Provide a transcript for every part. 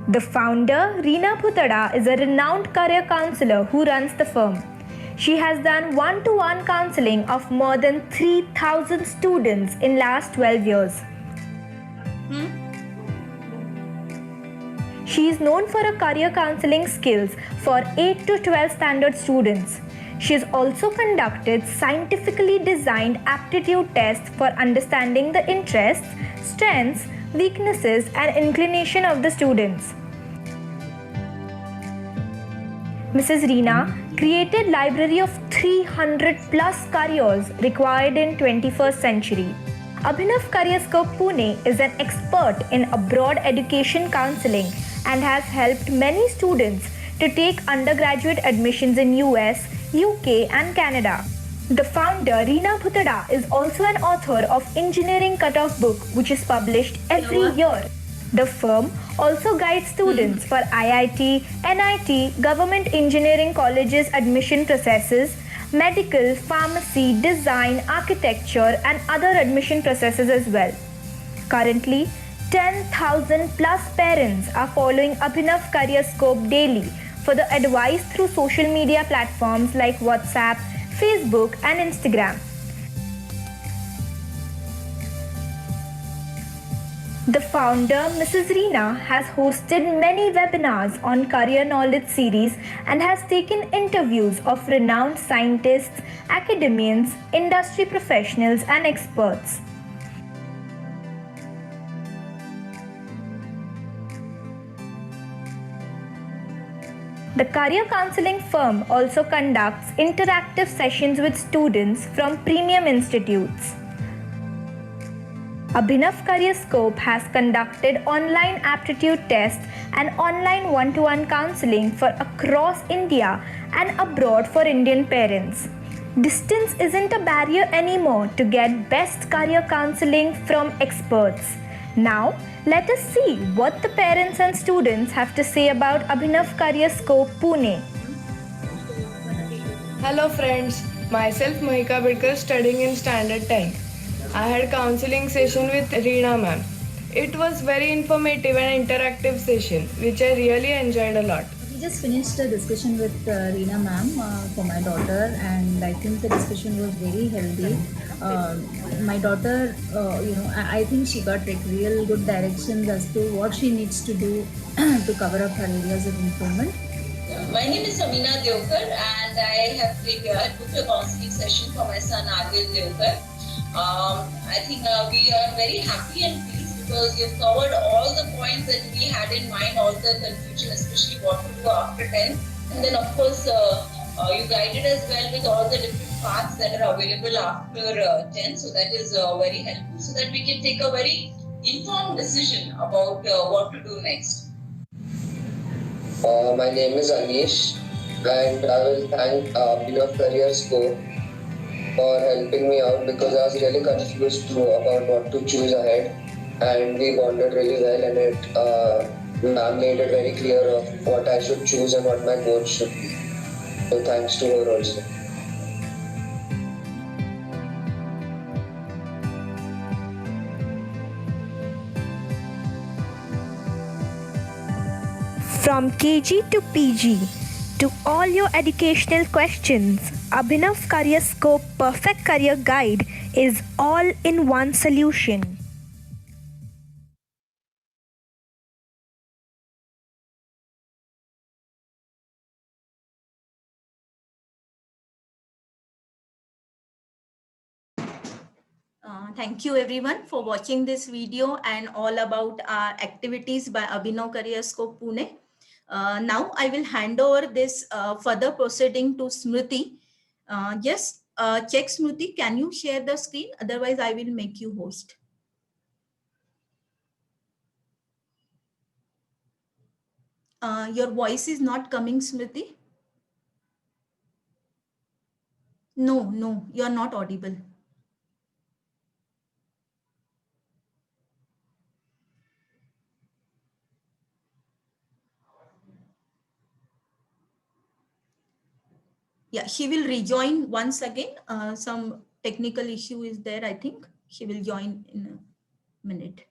The founder, Reena Bhutada, is a renowned career counselor who runs the firm. She has done one-to-one counseling of more than 3,000 students in last 12 years. She is known for her career counseling skills for 8 to 12 standard students. She has also conducted scientifically designed aptitude tests for understanding the interests, strengths, weaknesses, and inclination of the students. Mrs. Reena created library of 300 plus careers required in 21st century. Abhinav Careerscope Pune is an expert in abroad education counseling and has helped many students to take undergraduate admissions in US, UK and Canada. The founder, Reena Bhutada, is also an author of Engineering Cutoff Book, which is published every year. The firm also guides students for IIT, NIT, government engineering colleges admission processes, medical, pharmacy, design, architecture and other admission processes as well. Currently, 10,000 plus parents are following Abhinav Careerscope daily for the advice through social media platforms like WhatsApp, Facebook and Instagram. The founder, Mrs. Reena, has hosted many webinars on career knowledge series and has taken interviews of renowned scientists, academians, industry professionals and experts. The career counseling firm also conducts interactive sessions with students from premium institutes. Abhinav Careerscope has conducted online aptitude tests and online one-to-one counseling for across India and abroad for Indian parents. Distance isn't a barrier anymore to get best career counseling from experts. Now, let us see what the parents and students have to say about Abhinav Careerscope Pune. Hello friends, myself Mahika Bidkar studying in Standard 10. I had counseling session with Reena ma'am. It was very informative and interactive session which I really enjoyed a lot. We just finished a discussion with Reena ma'am for my daughter and I think the discussion was very healthy. My daughter, I think she got like real good directions as to what she needs to do to cover up her areas of improvement. My name is Samina Devkar and I have booked a counseling session for my son Adil Devkar. I think we are very happy and pleased because you've covered all the points that we had in mind, all the confusion, especially what to do after 10th. And then of course, you guided us well with all the different paths that are available after 10th. So that is very helpful so that we can take a very informed decision about what to do next. My name is Anish and I will thank Abhinav Careerscope for helping me out because I was really confused about what to choose ahead and we bonded really well and it made it very clear of what I should choose and what my goals should be. So thanks to her also. From KG to PG, to all your educational questions, Abhinav Careerscope Perfect Career Guide is all in one solution. Thank you everyone for watching this video and all about our activities by Abhinav Careerscope Pune. Now I will hand over this further proceeding to Smriti. Check Smriti, can you share the screen? Otherwise I will make you host. Your voice is not coming, Smriti. No, you are not audible. Yeah, she will rejoin once again. Some technical issue is there, I think. She will join in a minute.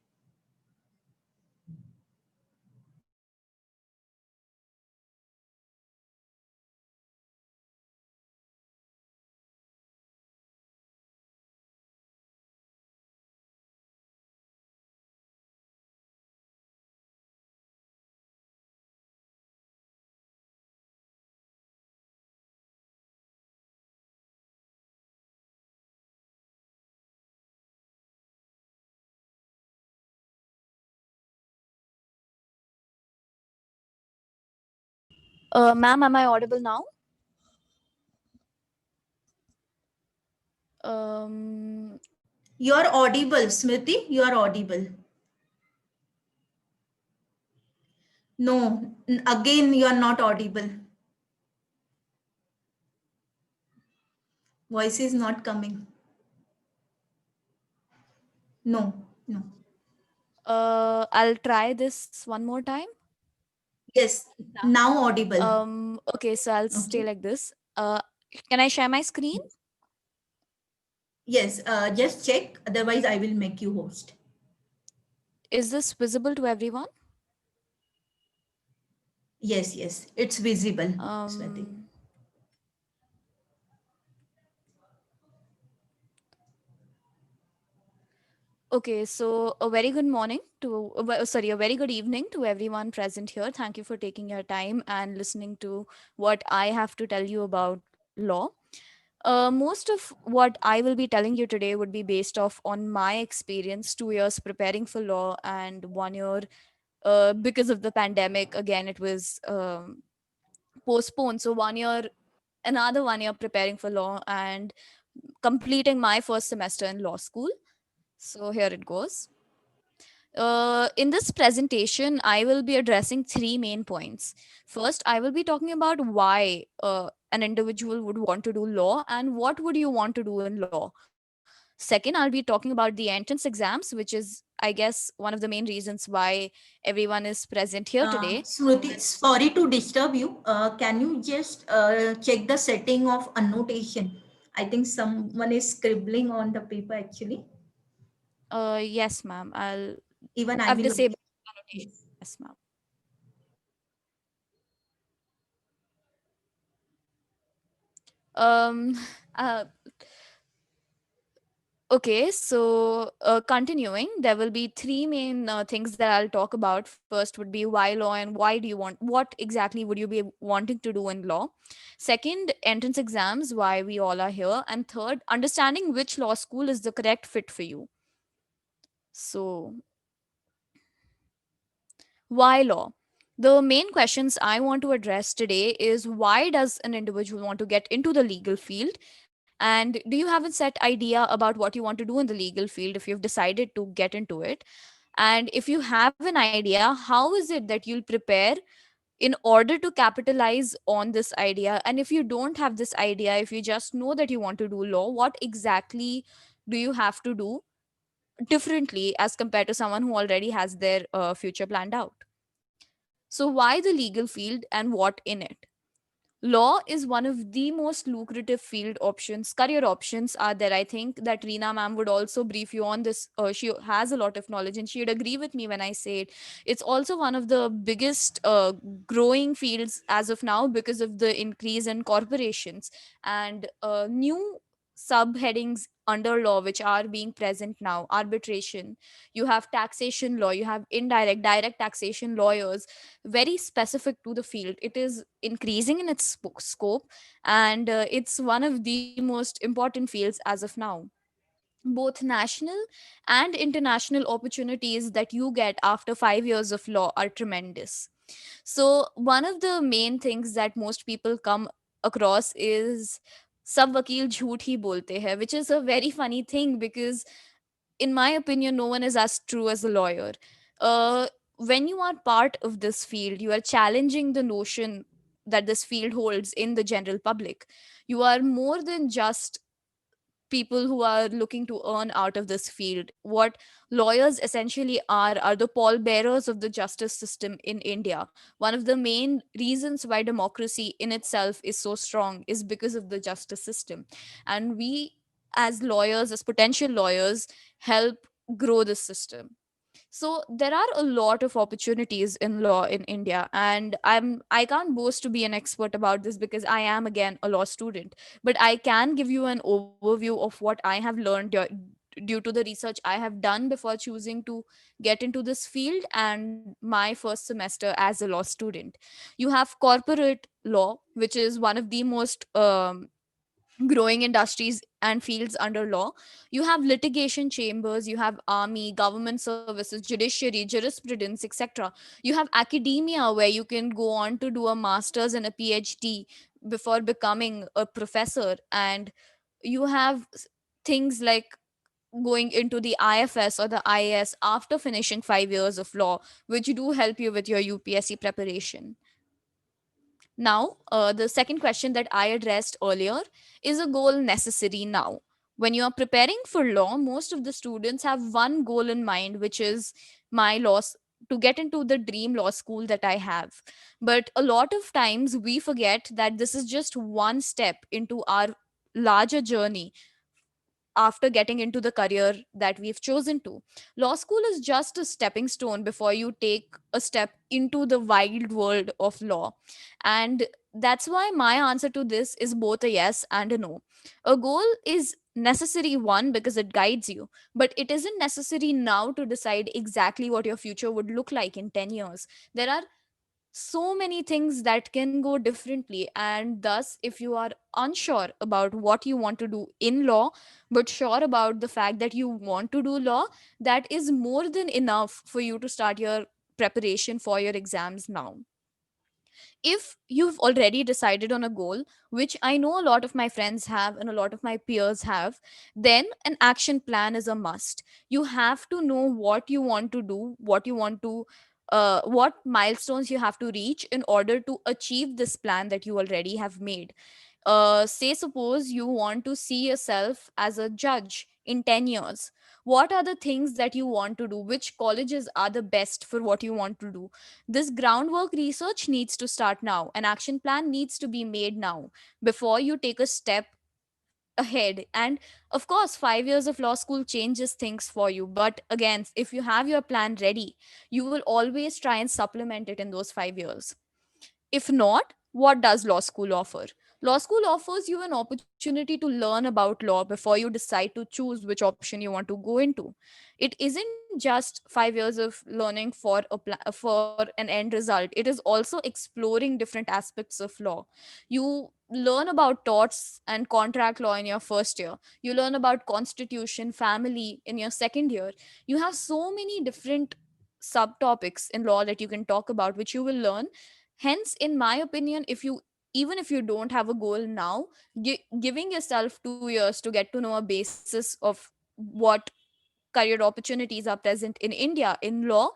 Ma'am, am I audible now? Um, You are audible, Smriti. You are audible. No, again, you are not audible. Voice is not coming. No, no. I'll try this one more time. Yes, now audible. Okay, so I'll stay Okay. like this. Can I share my screen? Yes, just check. Otherwise, I will make you host. Is this visible to everyone? Yes, yes, it's visible, Smriti. Um, okay, so a very good morning to, sorry, a very good evening to everyone present here. Thank you for taking your time and listening to what I have to tell you about law. Most of what I will be telling you today would be based off on my experience, 2 years preparing for law and 1 year because of the pandemic. Again, it was postponed. So 1 year, another 1 year preparing for law and completing my first semester in law school. So here it goes. In this presentation, I will be addressing three main points. First, I will be talking about why an individual would want to do law and what would you want to do in law. Second, I'll be talking about the entrance exams, which is, I guess, one of the main reasons why everyone is present here today. Smriti, sorry to disturb you. Can you just check the setting of annotation? I think someone is scribbling on the paper actually. Yes, ma'am. Even I I've will. disabled annotation. Yes. Yes, ma'am. Um, uh, Okay, so continuing, there will be three main things that I'll talk about. First would be why law and why do you want, what exactly would you be wanting to do in law? Second, entrance exams, why we all are here. And third, understanding which law school is the correct fit for you. So, why law? The main questions I want to address today is why does an individual want to get into the legal field? And do you have a set idea about what you want to do in the legal field if you've decided to get into it? And if you have an idea, how is it that you'll prepare in order to capitalize on this idea? And if you don't have this idea, if you just know that you want to do law, what exactly do you have to do differently as compared to someone who already has their future planned out? So, why the legal field and what in it? Law is one of the most lucrative field options, career options are there. I think that Reena ma'am would also brief you on this. She has a lot of knowledge and she would agree with me when I say it. It's also one of the biggest growing fields as of now because of the increase in corporations and new subheadings under law which are being present now. Arbitration, you have taxation law, you have direct taxation lawyers, very specific to the field. It is increasing in its scope, and it's one of the most important fields as of now. Both national and international opportunities that you get after 5 years of law are tremendous. So, one of the main things that most people come across is सब वकील झूठ ही बोलते हैं, which is a very funny thing because in my opinion, no one is as true as a lawyer. When you are part of this field, you are challenging the notion that this field holds in the general public. You are more than just people who are looking to earn out of this field. What lawyers essentially are the pallbearers of the justice system in India. One of the main reasons why democracy in itself is so strong is because of the justice system. And we, as lawyers, as potential lawyers, help grow this system. So there are a lot of opportunities in law in India, and I can't boast to be an expert about this because I am again a law student, but I can give you an overview of what I have learned due to the research I have done before choosing to get into this field and my first semester as a law student. You have corporate law, which is one of the most growing industries and fields under law. You have litigation chambers, you have army, government services, judiciary, jurisprudence, etc. You have academia where you can go on to do a master's and a PhD before becoming a professor. And you have things like going into the IFS or the IAS after finishing 5 years of law, which do help you with your UPSC preparation. Now, the second question that I addressed earlier, is a goal necessary now? When you are preparing for law, most of the students have one goal in mind, which is my to get into the dream law school that I have. But a lot of times we forget that this is just one step into our larger journey after getting into the career that we've chosen to. Law school is just a stepping stone before you take a step into the wild world of law. And that's why my answer to this is both a yes and a no. A goal is necessary, one, because it guides you, but it isn't necessary now to decide exactly what your future would look like in 10 years. There are so many things that can go differently, and thus if you are unsure about what you want to do in law but sure about the fact that you want to do law, that is more than enough for you to start your preparation for your exams now. If you've already decided on a goal, which I know a lot of my friends have and a lot of my peers have, then an action plan is a must. You have to know what you want to do, what milestones you have to reach in order to achieve this plan that you already have made. Say suppose you want to see yourself as a judge in 10 years. What are the things that you want to do? Which colleges are the best for what you want to do? This groundwork research needs to start now. An action plan needs to be made now before you take a step ahead. And of course, 5 years of law school changes things for you. But again, if you have your plan ready, you will always try and supplement it in those 5 years. If not, what does law school offer? Law school offers you an opportunity to learn about law before you decide to choose which option you want to go into. It isn't just 5 years of learning for for an end result. It is also exploring different aspects of law. You learn about torts and contract law in your first year. You learn about constitution, family in your second year. You have so many different subtopics in law that you can talk about, which you will learn. Hence, in my opinion, if you even if you don't have a goal now, giving yourself 2 years to get to know a basis of what career opportunities are present in India in law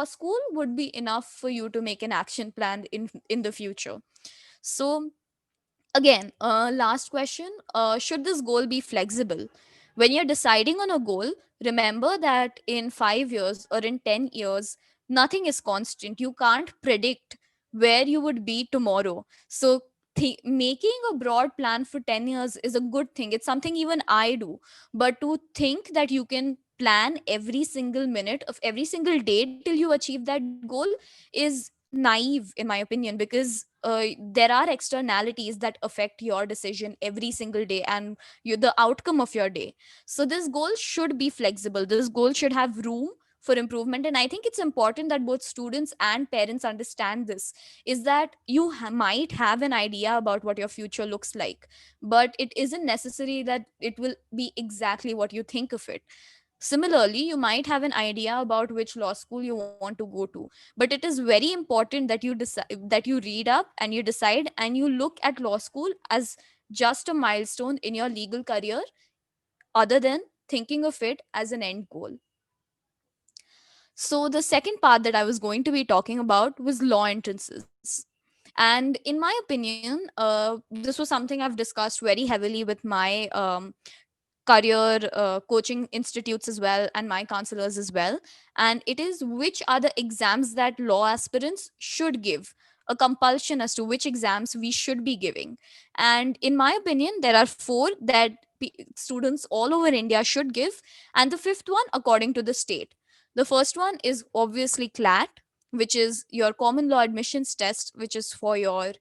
school would be enough for you to make an action plan in the future. So again, last question, should this goal be flexible? When you're deciding on a goal, remember that in 5 years or in 10 years, nothing is constant. You can't predict where you would be tomorrow. So making a broad plan for 10 years is a good thing. It's something even I do. But to think that you can plan every single minute of every single day till you achieve that goal is naive, in my opinion, because there are externalities that affect your decision every single day and the outcome of your day. So this goal should be flexible. This goal should have room for improvement, and I think it's important that both students and parents understand this, is that you might have an idea about what your future looks like, but it isn't necessary that it will be exactly what you think of it. Similarly, you might have an idea about which law school you want to go to, but it is very important that you decide, that you read up and you decide and you look at law school as just a milestone in your legal career, other than thinking of it as an end goal. So the second part that I was going to be talking about was law entrances. And in my opinion, this was something I've discussed very heavily with my career coaching institutes as well and my counselors as well. And it is, which are the exams that law aspirants should give, a compulsion as to which exams we should be giving. And in my opinion, there are four that students all over India should give, and the fifth one according to the state. The first one is obviously CLAT, which is your common law admissions test, which is for your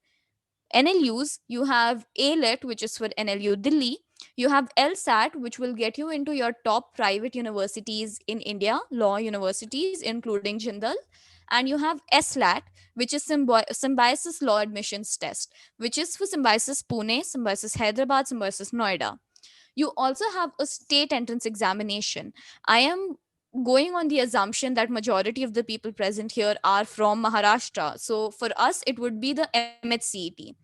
NLUs. You have ALET, which is for NLU Delhi, You have LSAT, which will get you into your top private universities in India, law universities, including Jindal. And you have SLAT, which is Symbiosis Law Admissions Test, which is for Symbiosis Pune, Symbiosis Hyderabad, Symbiosis Noida. You also have a state entrance examination. I am going on the assumption that majority of the people present here are from Maharashtra. So for us, it would be the MHCET.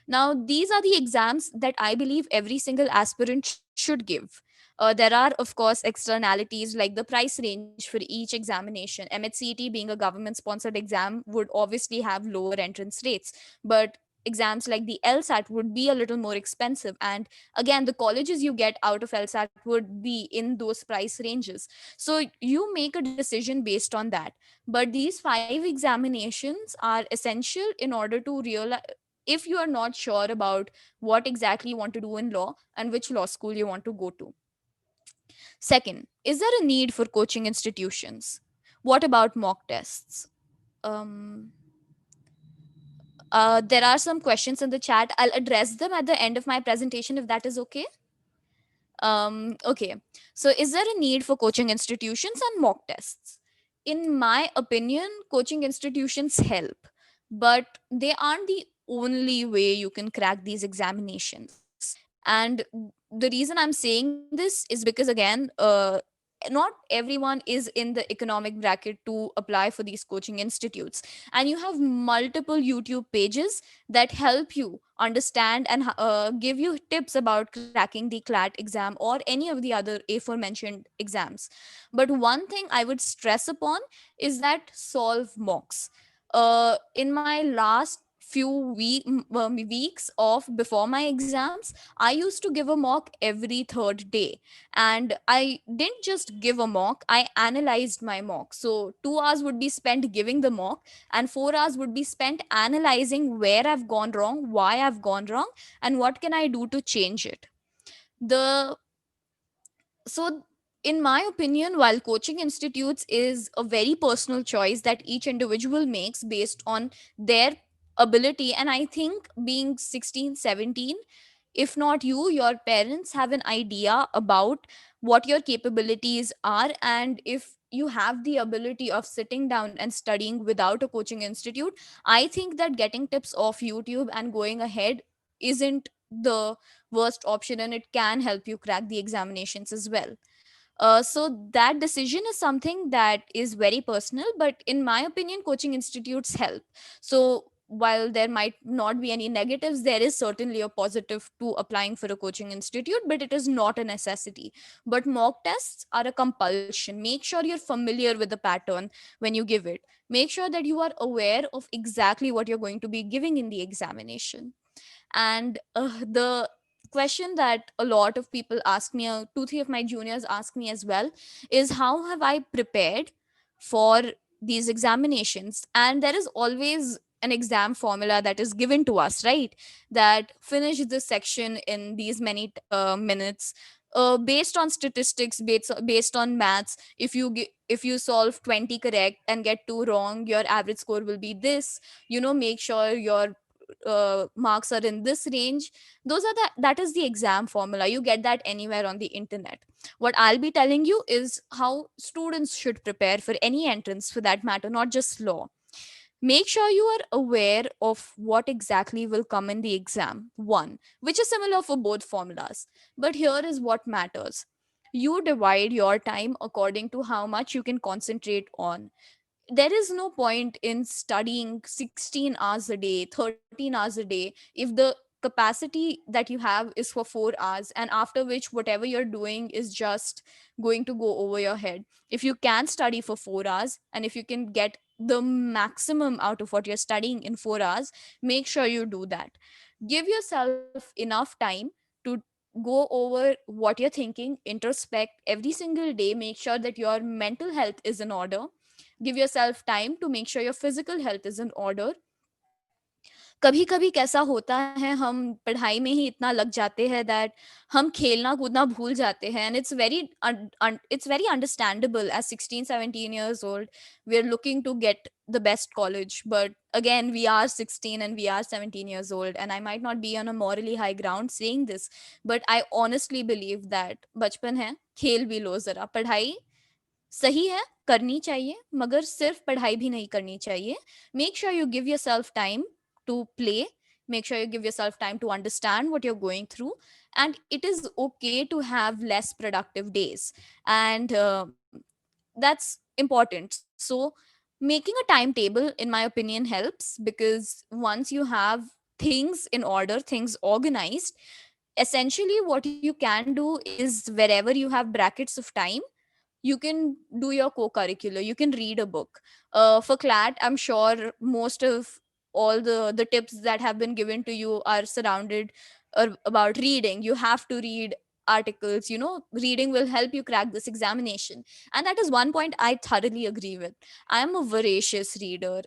Now, these are the exams that I believe every single aspirant should give. There are, of course, externalities like the price range for each examination. MHCET, being a government sponsored exam, would obviously have lower entrance rates. But exams like the LSAT would be a little more expensive. And again, the colleges you get out of LSAT would be in those price ranges. So you make a decision based on that. But these 5 examinations are essential in order to realize, if you are not sure about what exactly you want to do in law and which law school you want to go to. Second, is there a need for coaching institutions? What about mock tests? Um, there are some questions in the chat. I'll address them at the end of my presentation if that is okay. Okay, so is there a need for coaching institutions and mock tests? In my opinion, coaching institutions help, but they aren't the only way you can crack these examinations. And the reason I'm saying this is because, again, not everyone is in the economic bracket to apply for these coaching institutes. And you have multiple YouTube pages that help you understand and give you tips about cracking the CLAT exam or any of the other aforementioned exams. But one thing I would stress upon is that solve mocks. In my last few weeks of before my exams, I used to give a mock every third day. And I didn't just give a mock, I analyzed my mock. So 2 hours would be spent giving the mock, and 4 hours would be spent analyzing where I've gone wrong, why I've gone wrong, and what can I do to change it. The so in my opinion, while coaching institutes is a very personal choice that each individual makes based on their ability, and I think being 16, 17, if not you, your parents have an idea about what your capabilities are. And if you have the ability of sitting down and studying without a coaching institute, I think that getting tips off YouTube and going ahead isn't the worst option, and it can help you crack the examinations as well. So that decision is something that is very personal, but in my opinion, coaching institutes help. So while there might not be any negatives, there is certainly a positive to applying for a coaching institute, but it is not a necessity. But mock tests are a compulsion. Make sure you're familiar with the pattern when you give it. Make sure that you are aware of exactly what you're going to be giving in the examination. And the question that a lot of people ask me, 2 3 of my juniors ask me as well, is how have I prepared for these examinations. And there is always an exam formula that is given to us, right? That finish this section in these many minutes, based on statistics, based on maths. If you solve 20 correct and get 2 wrong, your average score will be this. Make sure your marks are in this range. That is the exam formula. You get that anywhere on the internet. What I'll be telling you is how students should prepare for any entrance, for that matter, not just law. Make sure you are aware of what exactly will come in the exam, one, which is similar for both formulas. But here is what matters: you divide your time according to how much you can concentrate on. There is no point in studying 16 hours a day, 13 hours a day, if the capacity that you have is for 4 hours, and after which whatever you're doing is just going to go over your head. If you can study for 4 hours, and if you can get the maximum out of what you're studying in 4 hours, make sure you do that. Give yourself enough time to go over what you're thinking, introspect every single day, make sure that your mental health is in order. Give yourself time to make sure your physical health is in order. कभी कभी कैसा होता है, हम पढ़ाई में ही इतना लग जाते हैं दैट हम खेलना कूदना भूल जाते हैं, and it's very understandable as 16-17 years old we are looking to get the best college, but again we are 16 and we are 17 years old, and I might not be on a morally high ground saying this, but I honestly believe that बचपन है, खेल भी लो जरा, पढ़ाई सही है, करनी चाहिए, मगर सिर्फ पढ़ाई भी नहीं करनी चाहिए. Make sure you give yourself time to play, make sure you give yourself time to understand what you're going through, and it is okay to have less productive days, and that's important. So making a timetable in my opinion helps, because once you have things in order, things organized, essentially what you can do is wherever you have brackets of time, you can do your co-curricular, you can read a book. For clat, I'm sure most of all the tips that have been given to you are surrounded about reading. You have to read articles, reading will help you crack this examination, and that is one point I thoroughly agree with. I am a voracious reader.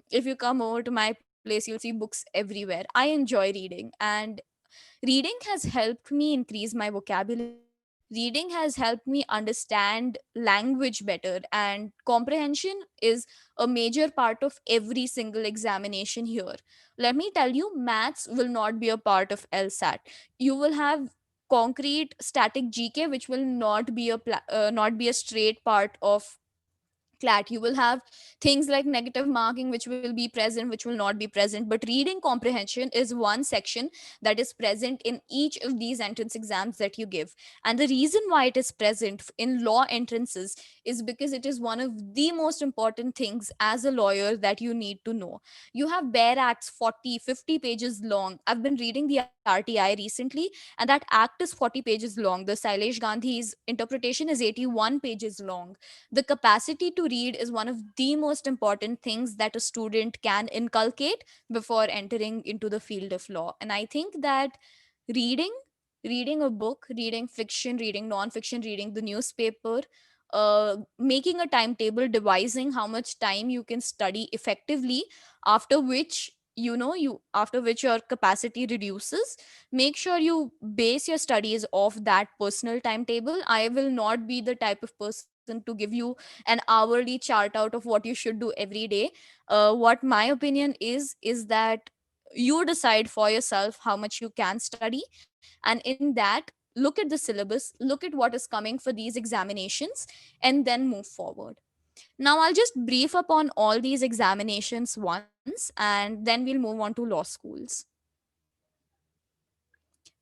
If you come over to my place, you'll see books everywhere. I enjoy reading, and reading has helped me increase my vocabulary. Reading has helped me understand language better, and comprehension is a major part of every single examination here. Let me tell you, maths will not be a part of LSAT. You will have concrete static GK, which will not be a straight part of clat. You will have things like negative marking which will be present, which will not be present, but reading comprehension is one section that is present in each of these entrance exams that you give. And the reason why it is present in law entrances is because it is one of the most important things as a lawyer that you need to know. You have bare acts 40-50 pages long. I've been reading the RTI recently, and that act is 40 pages long. The Sailesh Gandhi's interpretation is 81 pages long. The capacity to read is one of the most important things that a student can inculcate before entering into the field of law. And I think that reading, reading a book, reading fiction, reading non-fiction, reading the newspaper, making a timetable, devising how much time you can study effectively, after which after which your capacity reduces, make sure you base your studies off that personal timetable. I will not be the type of person to give you an hourly chart out of what you should do every day. What my opinion is that you decide for yourself how much you can study, and in that, look at the syllabus, look at what is coming for these examinations, and then move forward. Now I'll just brief upon all these examinations once, and then we'll move on to law schools.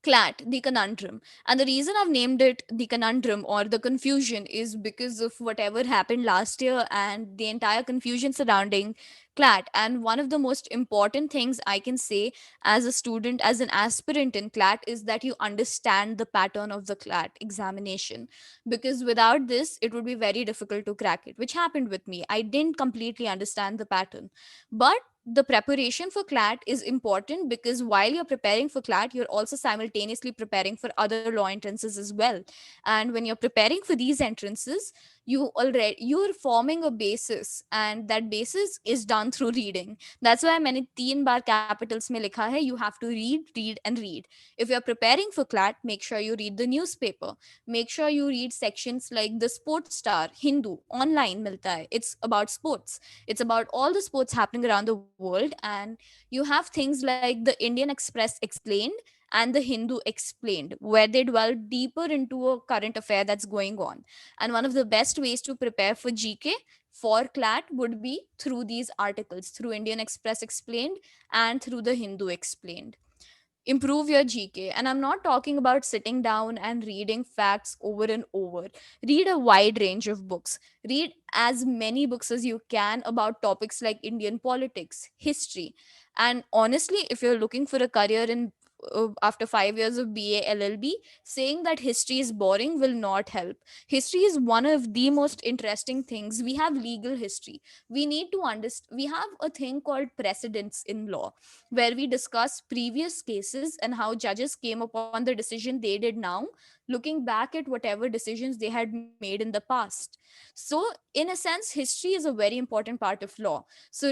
Clat, the conundrum. And the reason I've named it the conundrum or the confusion is because of whatever happened last year and the entire confusion surrounding Clat. And one of the most important things I can say as a student, as an aspirant in Clat, is that you understand the pattern of the Clat examination. Because without this, it would be very difficult to crack it, which happened with me. I didn't completely understand the pattern. But the preparation for CLAT is important, because while you're preparing for CLAT, you're also simultaneously preparing for other law entrances as well. And when you're preparing for these entrances, you're forming a basis, and that basis is done through reading. That's why मैंने 3 बार capitals में लिखा है, you have to read, read and read. If you're preparing for CLAT, make sure you read the newspaper. Make sure you read sections like the Sports Star, Hindu, online मिलता है. It's about sports. It's about all the sports happening around the world. And you have things like the Indian Express Explained and the Hindu Explained, where they dwell deeper into a current affair that's going on. And one of the best ways to prepare for GK for CLAT would be through these articles, through Indian Express Explained and through the Hindu Explained. Improve your GK. And I'm not talking about sitting down and reading facts over and over. Read a wide range of books. Read as many books as you can about topics like Indian politics, history. And honestly, if you're looking for a career in after 5 years of BA LLB, saying that history is boring will not help. History is one of the most interesting things. We have legal history. We need to understand. We have a thing called precedents in law, where we discuss previous cases and how judges came upon the decision they did now, looking back at whatever decisions they had made in the past. So, in a sense, history is a very important part of law. So,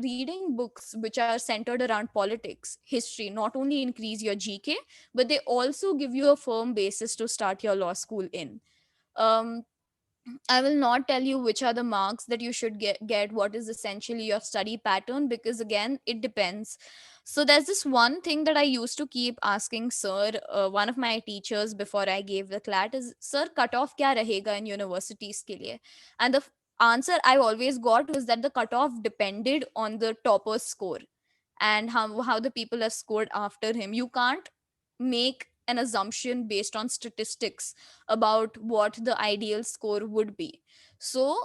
reading books which are centered around politics, history, not only increase your GK, but they also give you a firm basis to start your law school in. Um, I will not tell you which are the marks that you should get what is essentially your study pattern, because again, it depends. So there's this one thing that I used to keep asking sir, one of my teachers before I gave the CLAT is, sir, cutoff kya rahega in universities ke liye? And the answer I always got was that the cutoff depended on the topper's score and how the people have scored after him. You can't make an assumption based on statistics about what the ideal score would be. So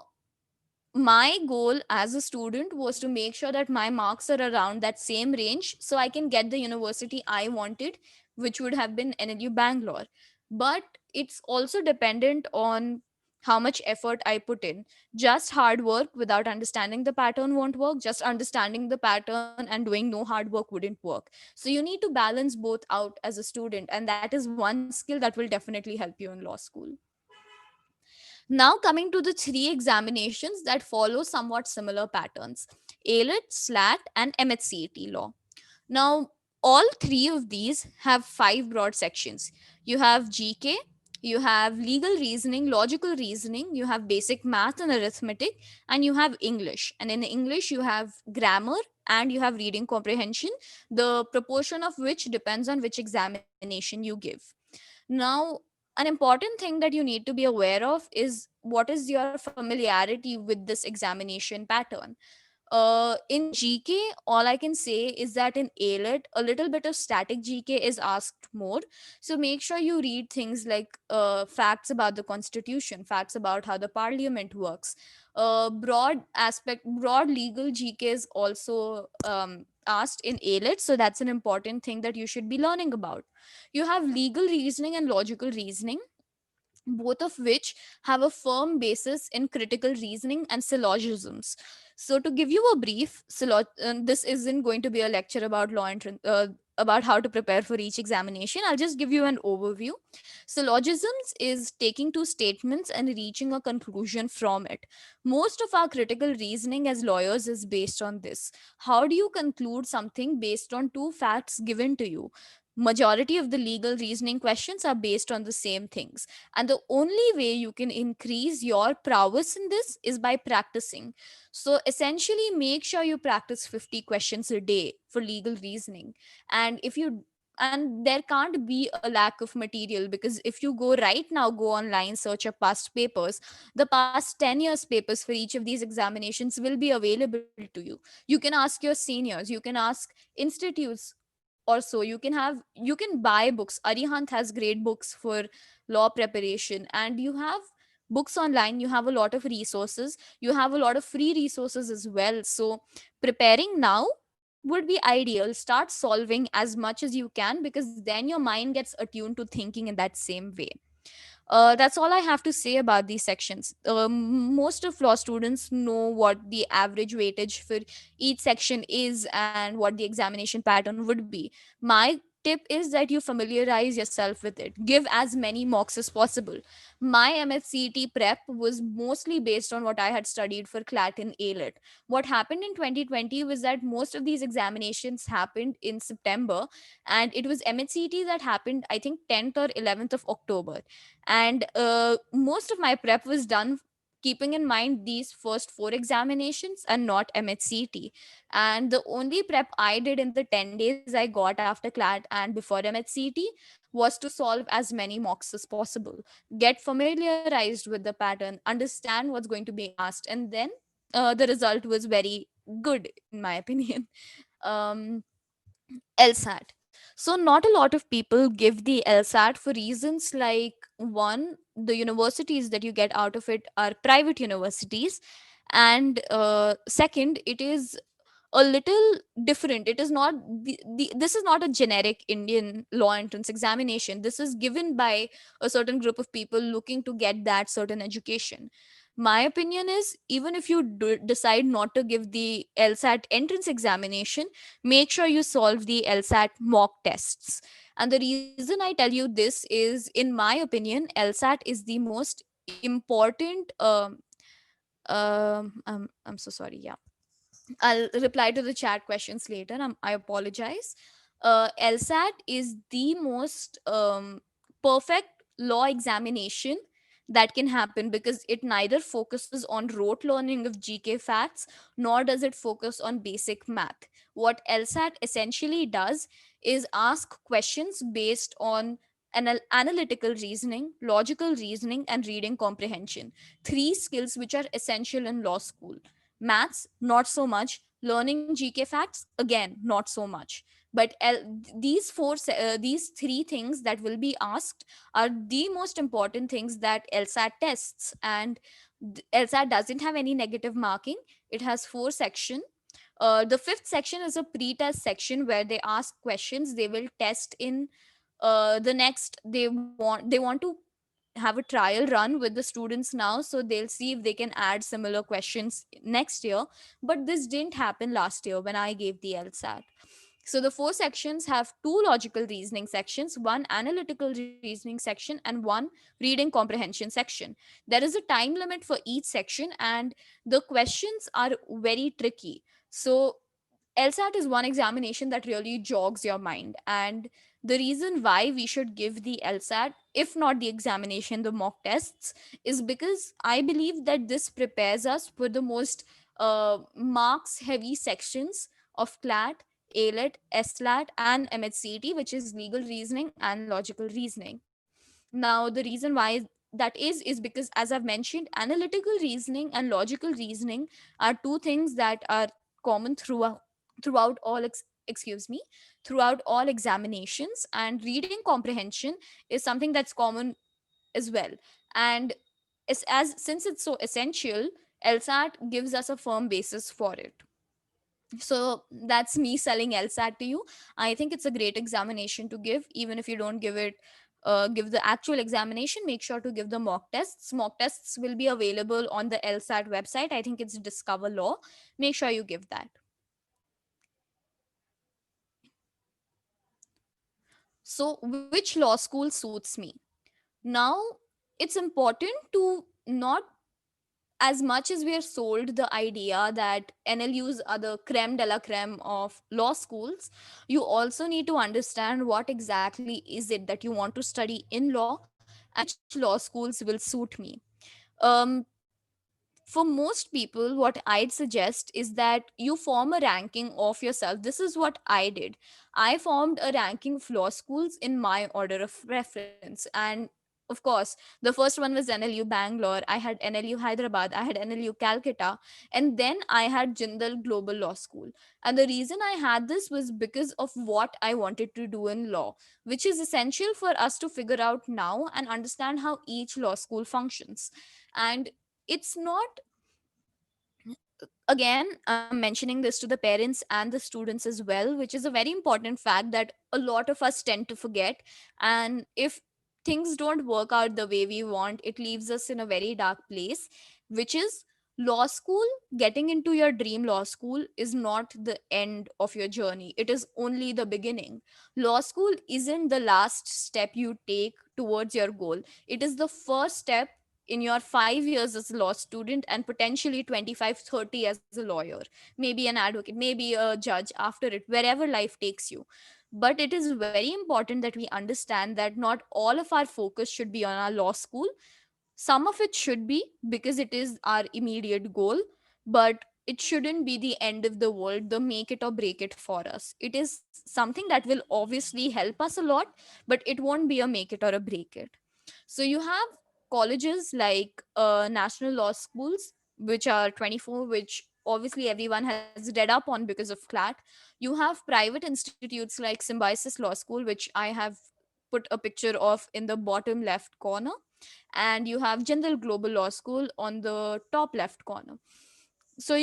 my goal as a student was to make sure that my marks are around that same range so I can get the university I wanted, which would have been NLU Bangalore. But it's also dependent on how much effort I put in. Just hard work without understanding the pattern won't work. Just understanding the pattern and doing no hard work wouldn't work. So you need to balance both out as a student, and that is one skill that will definitely help you in law school. Now, coming to the three examinations that follow somewhat similar patterns: ALET, SLAT, and MHCET law. Now, all three of these have five broad sections. You have GK, you have legal reasoning, logical reasoning, you have basic math and arithmetic, and you have English. And in English, you have grammar and you have reading comprehension, the proportion of which depends on which examination you give. Now, an important thing that you need to be aware of is what is your familiarity with this examination pattern. In GK, all I can say is that in ALET, a little bit of static GK is asked more. So make sure you read things like facts about the constitution, facts about how the parliament works. Broad legal GK is also asked in ALET. So that's an important thing that you should be learning about. You have legal reasoning and logical reasoning, both of which have a firm basis in critical reasoning and syllogisms. So, to give you a brief, this isn't going to be a lecture about about how to prepare for each examination. I'll just give you an overview. Syllogisms is taking two statements and reaching a conclusion from it. Most of our critical reasoning as lawyers is based on this. How do you conclude something based on two facts given to you? Majority of the legal reasoning questions are based on the same things, and the only way you can increase your prowess in this is by practicing. So essentially, make sure you practice 50 questions a day for legal reasoning. And if you and there can't be a lack of material, because if you go right now, go online, search up past papers, the past 10 years papers for each of these examinations will be available to you. You can ask your seniors, you can ask institutes. Also, you can buy books. Arihant has great books for law preparation, and you have books online, you have a lot of resources, you have a lot of free resources as well. So preparing now would be ideal. Start solving as much as you can, because then your mind gets attuned to thinking in that same way. That's all I have to say about these sections. Most of law students know what the average weightage for each section is and what the examination pattern would be. My tip is that you familiarize yourself with it. Give as many mocks as possible. My MHCET prep was mostly based on what I had studied for CLAT and ALET. What happened in 2020 was that most of these examinations happened in September, and it was MHCET that happened, I think, 10th or 11th of October. And most of my prep was done keeping in mind these first four examinations and not MHCT. And the only prep I did in the 10 days I got after CLAT and before MHCT was to solve as many mocks as possible, get familiarized with the pattern, understand what's going to be asked, and then the result was very good, in my opinion. um, LSAT. So, not a lot of people give the LSAT for reasons like, one, the universities that you get out of it are private universities, and second, it is a little different. It is not this is not a generic Indian law entrance examination. This is given by a certain group of people looking to get that certain education. My opinion is, even if you decide not to give the LSAT entrance examination, make sure you solve the LSAT mock tests. And the reason I tell you this is, in my opinion, LSAT is the most important I'm so sorry, yeah, I'll reply to the chat questions later. I apologize. LSAT is the most perfect law examination that can happen, because it neither focuses on rote learning of GK facts nor does it focus on basic math. What LSAT essentially does is ask questions based on analytical reasoning, logical reasoning, and reading comprehension. Three skills which are essential in law school. Maths, not so much. Learning GK facts, again, not so much. But these three things that will be asked are the most important things that LSAT tests. And LSAT doesn't have any negative marking. It has four sections. The fifth section is a pre-test section where they ask questions they will test in the next. They want to have a trial run with the students now, so they'll see if they can add similar questions next year. But this didn't happen last year when I gave the LSAT. So the four sections have two logical reasoning sections, one analytical reasoning section, and one reading comprehension section. There is a time limit for each section, and the questions are very tricky. So LSAT is one examination that really jogs your mind. And the reason why we should give the LSAT, if not the examination, the mock tests, is because I believe that this prepares us for the most marks heavy sections of CLAT, ALET, SLAT, and MHCT, which is legal reasoning and logical reasoning. Now, the reason why that is because, as I've mentioned, analytical reasoning and logical reasoning are two things that are common throughout all excuse me throughout all examinations, and reading comprehension is something that's common as well. And since it's so essential, LSAT gives us a firm basis for it. So that's me selling LSAT to you. I think it's a great examination to give, even if you don't give the actual examination. Make sure to give the mock tests. Mock tests will be available on the LSAT website. I think it's Discover Law. Make sure you give that. So, which law school suits me? Now, it's important to not, as much as we are sold the idea that NLUs are the creme de la creme of law schools, you also need to understand what exactly is it that you want to study in law and which law schools will suit me. Um, for most people, what I'd suggest is that you form a ranking of yourself. This is what I did. I formed a ranking of law schools in my order of preference. And of course, the first one was NLU Bangalore. I had NLU Hyderabad. I had NLU Calcutta. And then I had Jindal Global Law School. And the reason I had this was because of what I wanted to do in law, which is essential for us to figure out now and understand how each law school functions. And it's not, again, I'm mentioning this to the parents and the students as well, which is a very important fact that a lot of us tend to forget. And if things don't work out the way we want, it leaves us in a very dark place, which is law school. Getting into your dream law school is not the end of your journey, it is only the beginning. Law school isn't the last step you take towards your goal, it is the first step in your 5 years as a law student, and potentially 25, 30 as a lawyer, maybe an advocate, maybe a judge after it, wherever life takes you. But it is very important that we understand that not all of our focus should be on our law school. Some of it should be, because it is our immediate goal, but it shouldn't be the end of the world, the make it or break it for us. It is something that will obviously help us a lot, but it won't be a make it or a break it. So you have colleges like national law schools, which are 24, which obviously everyone has read up on because of CLAT. You have private institutes like Symbiosis Law School, which I have put a picture of in the bottom left corner, and you have Jindal Global Law School on the top left corner. So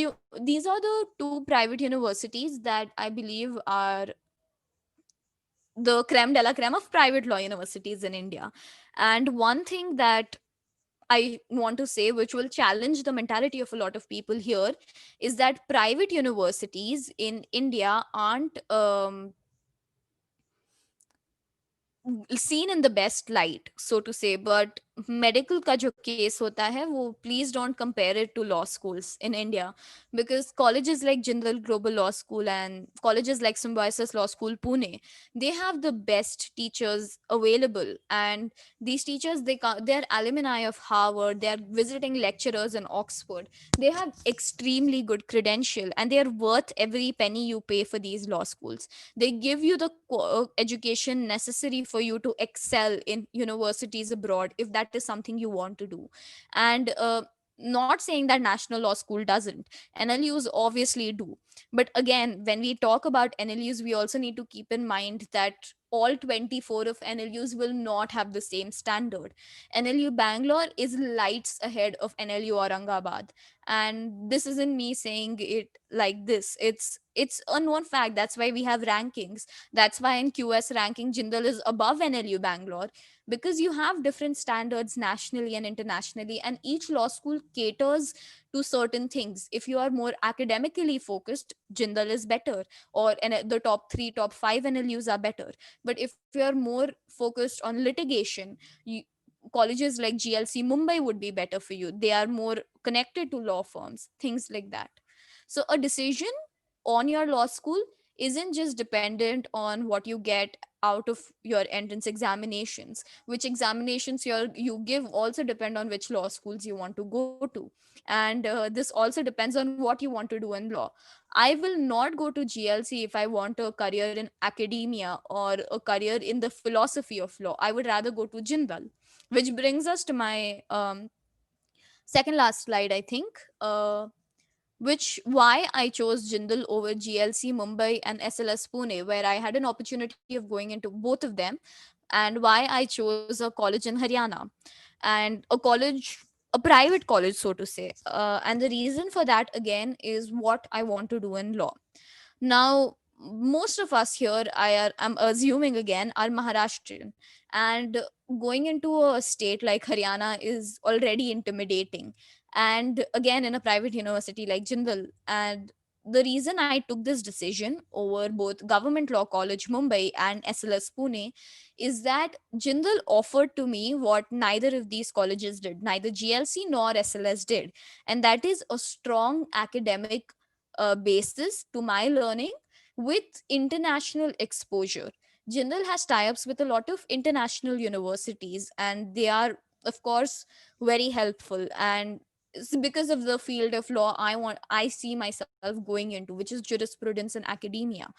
these are the two private universities that I believe are the creme de la creme of private law universities in India. And one thing that I want to say, which will challenge the mentality of a lot of people here, is that private universities in India aren't seen in the best light, so to say. But medical का जो case होता है वो please don't compare it to law schools in India, because colleges like Jindal global law school and colleges like Symbiosis Law School Pune, they have the best teachers available, and these teachers, they're alumni of Harvard, they're visiting lecturers in Oxford, they have extremely good credential, and they're worth every penny you pay for these law schools. They give you the education necessary for you to excel in universities abroad if that is something you want to do. And not saying that National Law School doesn't, NLUs obviously do, but again, when we talk about NLUs, we also need to keep in mind that all 24 of NLUs will not have the same standard. NLU Bangalore is lights ahead of NLU Aurangabad, and this isn't me saying it like this. It's a known fact. That's why we have rankings. That's why in QS ranking, Jindal is above NLU Bangalore, because you have different standards nationally and internationally, and each law school caters to certain things. If you are more academically focused, Jindal is better, or the top 3, top 5 NLUs are better. But if you are more focused on litigation, colleges like GLC Mumbai would be better for you. They are more connected to law firms, things like that. So a decision on your law school isn't just dependent on what you get out of your entrance examinations. Which examinations you give also depend on which law schools you want to go to, and this also depends on what you want to do in law. I will not go to GLC if I want a career in academia or a career in the philosophy of law. I would rather go to Jindal, which brings us to my second last slide, I think. Which why I chose Jindal over GLC Mumbai and SLS Pune, where I had an opportunity of going into both of them, and why I chose a college in Haryana, and a private college, so to say. And the reason for that again is what I want to do in law. Now, most of us here, I'm assuming again, are Maharashtrian, and going into a state like Haryana is already intimidating. And again, in a private university like Jindal. And the reason I took this decision over both Government Law College Mumbai and SLS Pune is that Jindal offered to me what neither of these colleges did, neither GLC nor SLS did, and that is a strong academic basis to my learning with international exposure. Jindal has tie-ups with a lot of international universities, and they are, of course, very helpful. And it's because of the field of law I see myself going into, which is jurisprudence and academia.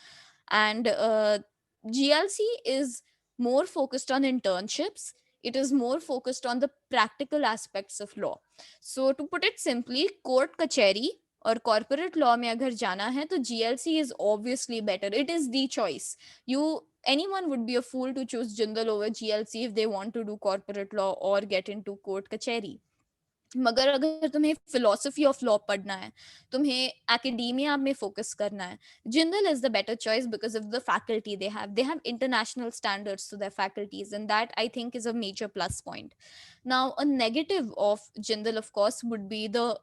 And GLC is more focused on internships. It is more focused on the practical aspects of law. So to put it simply, court kacheri और corporate law में अगर जाना है तो GLC is obviously better. It is the choice. Anyone would be a fool to choose Jindal over GLC if they want to do corporate law or get into court कचहरी. मगर अगर तुम्हें philosophy of law पढ़ना है, तुम्हें academia में focus करना है, Jindal is the better choice because of the faculty they have international standards to their faculties, and that I think is a major plus point. Now a negative of Jindal, of course, would be the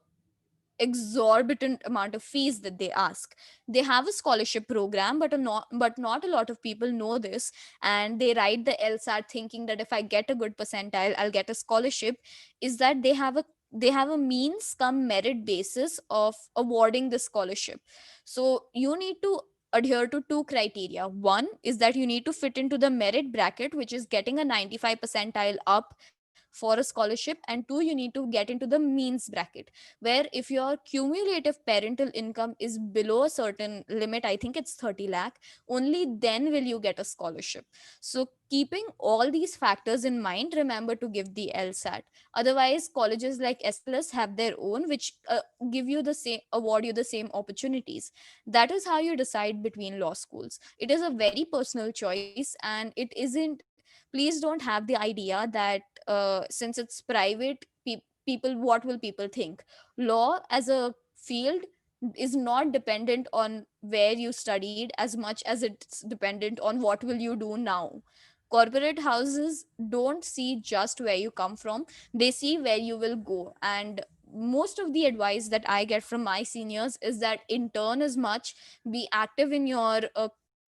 exorbitant amount of fees that they ask. They have a scholarship program, but not a lot of people know this, and they write the LSAT thinking that if I get a good percentile, I'll get a scholarship. Is that they have a means come merit basis of awarding the scholarship. So you need to adhere to two criteria. One is that you need to fit into the merit bracket, which is getting a 95 percentile up for a scholarship, and two, you need to get into the means bracket, where if your cumulative parental income is below a certain limit, I think it's 30 lakh, only then will you get a scholarship. So keeping all these factors in mind, remember to give the LSAT. Otherwise, colleges like SLS have their own, which give you the same, award you the same opportunities. That is how you decide between law schools. It is a very personal choice, and it isn't, please don't have the idea that since it's private, people, what will people think? Law as a field is not dependent on where you studied as much as it's dependent on what will you do now. Corporate houses don't see just where you come from, they see where you will go. And most of the advice that I get from my seniors is that intern as much, be active in your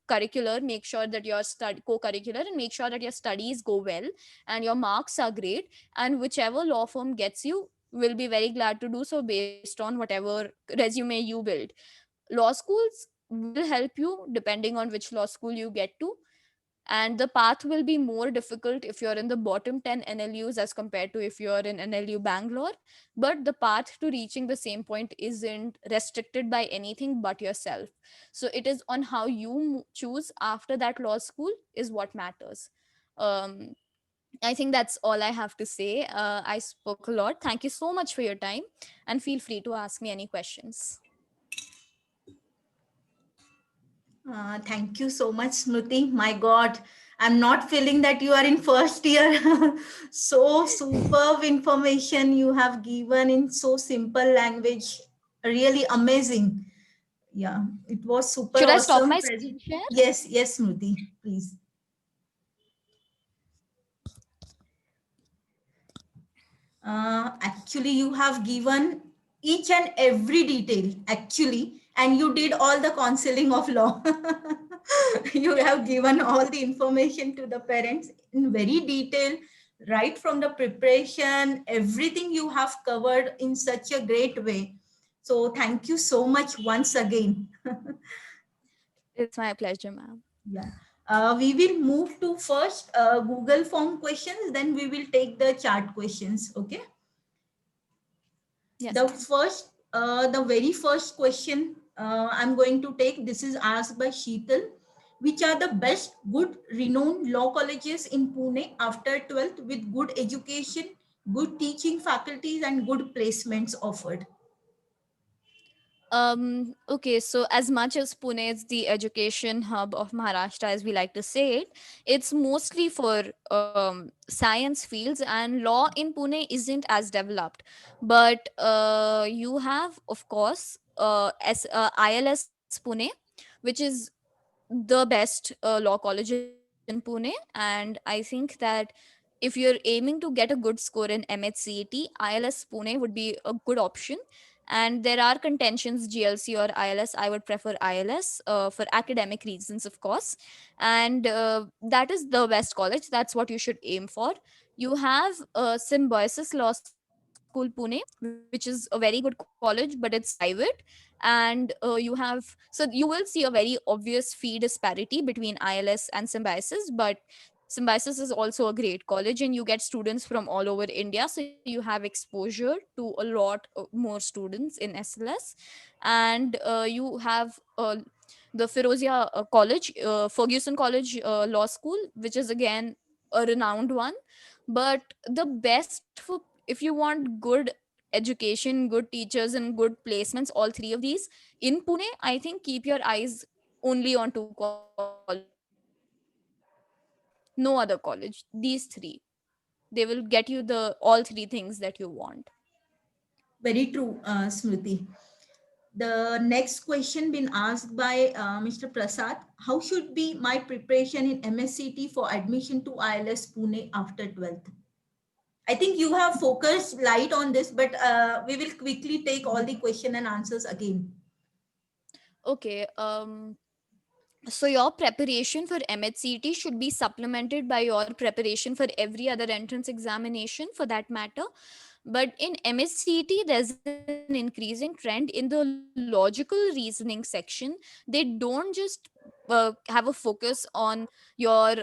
curricular, make sure that your co-curricular, and make sure that your studies go well and your marks are great, and whichever law firm gets you will be very glad to do so based on whatever resume you build. Law schools will help you depending on which law school you get to, and the path will be more difficult if you're in the bottom 10 NLUs as compared to if you're in NLU Bangalore. But the path to reaching the same point isn't restricted by anything but yourself. So it is on how you choose after that law school is what matters. um, I think that's all I have to say. I spoke a lot. Thank you so much for your time, and feel free to ask me any questions. Thank you so much, Smriti. My God, I'm not feeling that you are in first year. So superb information you have given in so simple language. Really amazing. Yeah, it was super Should I stop awesome. my screen share? Yes, yes, Smriti, please. Actually, you have given each and every detail, actually, and you did all the counseling of law. You have given all the information to the parents in very detail, right from the preparation, everything you have covered in such a great way. So thank you so much once again. It's my pleasure, ma'am. Yeah. We will move to first Google form questions, then we will take the chart questions. Okay. Yes, The ma'am. first, the very first question I'm going to take, this is asked by Sheetal. Which are the best good renowned law colleges in Pune after 12th with good education, good teaching faculties and good placements offered? Okay, so as much as Pune is the education hub of Maharashtra, as we like to say it, it's mostly for science fields, and law in Pune isn't as developed. But you have, of course, ILS Pune, which is the best law college in Pune. And I think that if you're aiming to get a good score in MHCET, ILS Pune would be a good option. And there are contentions, GLC or ILS. I would prefer ILS for academic reasons, of course. And that is the best college. That's what you should aim for. You have Symbiosis Law School, Pune, which is a very good college, but it's private. And you have, so you will see a very obvious fee disparity between ILS and Symbiosis, but Symbiosis is also a great college, and you get students from all over India. So you have exposure to a lot more students in SLS. And you have the Firozia College, Ferguson College Law School, which is again a renowned one. But the best for, if you want good education, good teachers, and good placements, all three of these in Pune, I think keep your eyes only on two colleges. No other college. These three. They will get you the all three things that you want. Very true, Smriti. The next question been asked by Mr. Prasad. How should be my preparation in MSCT for admission to ILS Pune after 12th? I think you have focused light on this, but we will quickly take all the question and answers again. Okay. So your preparation for MHCT should be supplemented by your preparation for every other entrance examination for that matter. But in MHCT, there's an increasing trend in the logical reasoning section. They don't just have a focus on your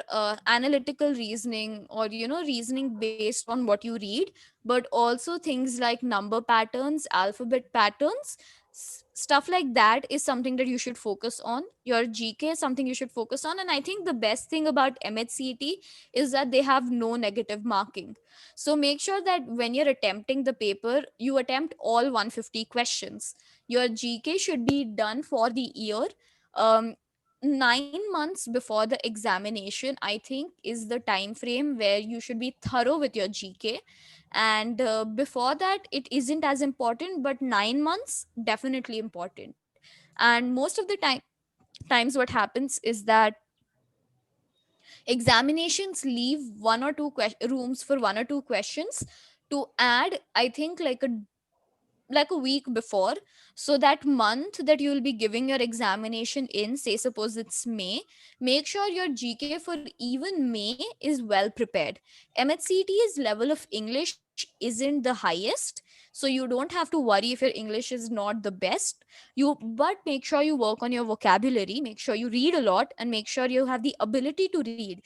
analytical reasoning, or reasoning based on what you read, but also things like number patterns, alphabet patterns. Stuff like that is something that you should focus on. Your GK is something you should focus on. And I think the best thing about MHCT is that they have no negative marking. So make sure that when you're attempting the paper, you attempt all 150 questions. Your GK should be done for the year. Um, 9 months before the examination, I think, is the time frame where you should be thorough with your GK. And before that, it isn't as important, but 9 months definitely important. And most of the times what happens is that examinations leave one or two rooms for one or two questions to add, I think, like a like a week before, so that month that you will be giving your examination in, say suppose it's May, make sure your GK for even May is well prepared. MHCT's level of English isn't the highest, so you don't have to worry if your English is not the best. But make sure you work on your vocabulary, make sure you read a lot, and make sure you have the ability to read.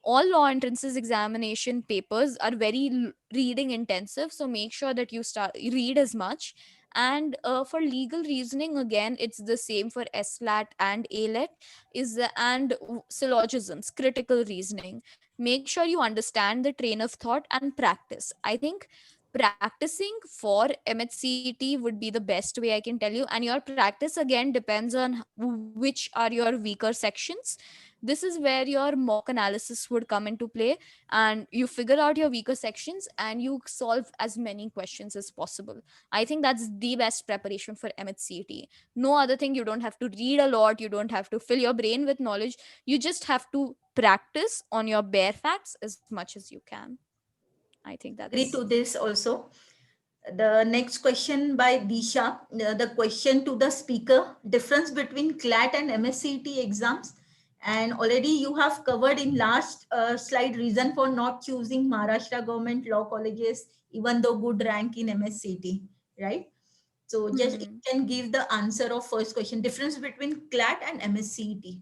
All law entrances examination papers are very reading intensive, so make sure that you start read as much. And for legal reasoning, again it's the same for SLAT and ALET, syllogisms, critical reasoning. Make sure you understand the train of thought and practice. I think practicing for MHCT would be the best way, I can tell you. And your practice again depends on which are your weaker sections. This is where your mock analysis would come into play, and you figure out your weaker sections and you solve as many questions as possible. I think that's the best preparation for MHCT. No other thing. You don't have to read a lot, you don't have to fill your brain with knowledge, you just have to practice on your bare facts as much as you can. I think Agree that's. to this also. The next question by Disha, the question to the speaker, difference between CLAT and MSCT exams. And already you have covered in last slide reason for not choosing Maharashtra government law colleges, even though good rank in MSCT, right? So just you Hmm. can give the answer of first question, difference between CLAT and MSCT.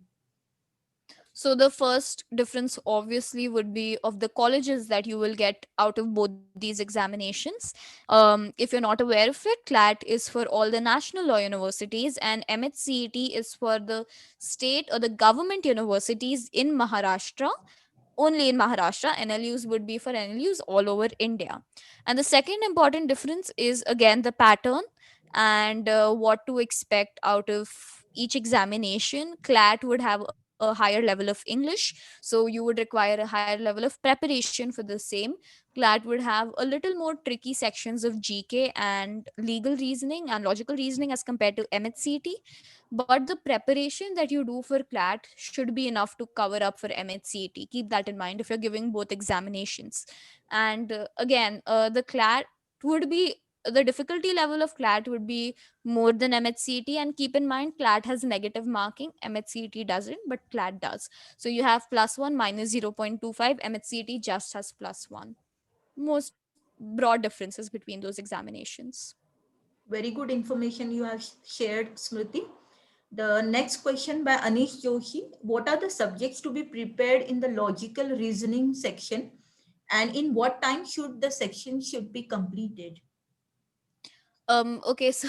So the first difference obviously would be of the colleges that you will get out of both these examinations. If you're not aware of it, CLAT is for all the national law universities, and MHCET is for the state or the government universities in Maharashtra. Only in Maharashtra. NLUs would be for NLUs all over India. And the second important difference is again the pattern and what to expect out of each examination. CLAT would have a higher level of English, so you would require a higher level of preparation for the same. CLAT would have a little more tricky sections of GK and legal reasoning and logical reasoning as compared to MHCT. But the preparation that you do for CLAT should be enough to cover up for MHCT. Keep that in mind if you're giving both examinations. And again, the CLAT would be the difficulty level of CLAT would be more than MHCT. And keep in mind, CLAT has negative marking, MHCT doesn't, but CLAT does. So you have +1 minus 0.25, MHCT just has +1. Most broad differences between those examinations. Very good information you have shared, Smriti. The next question by Anish Joshi. What are the subjects to be prepared in the logical reasoning section, and in what time should the section should be completed? Okay, so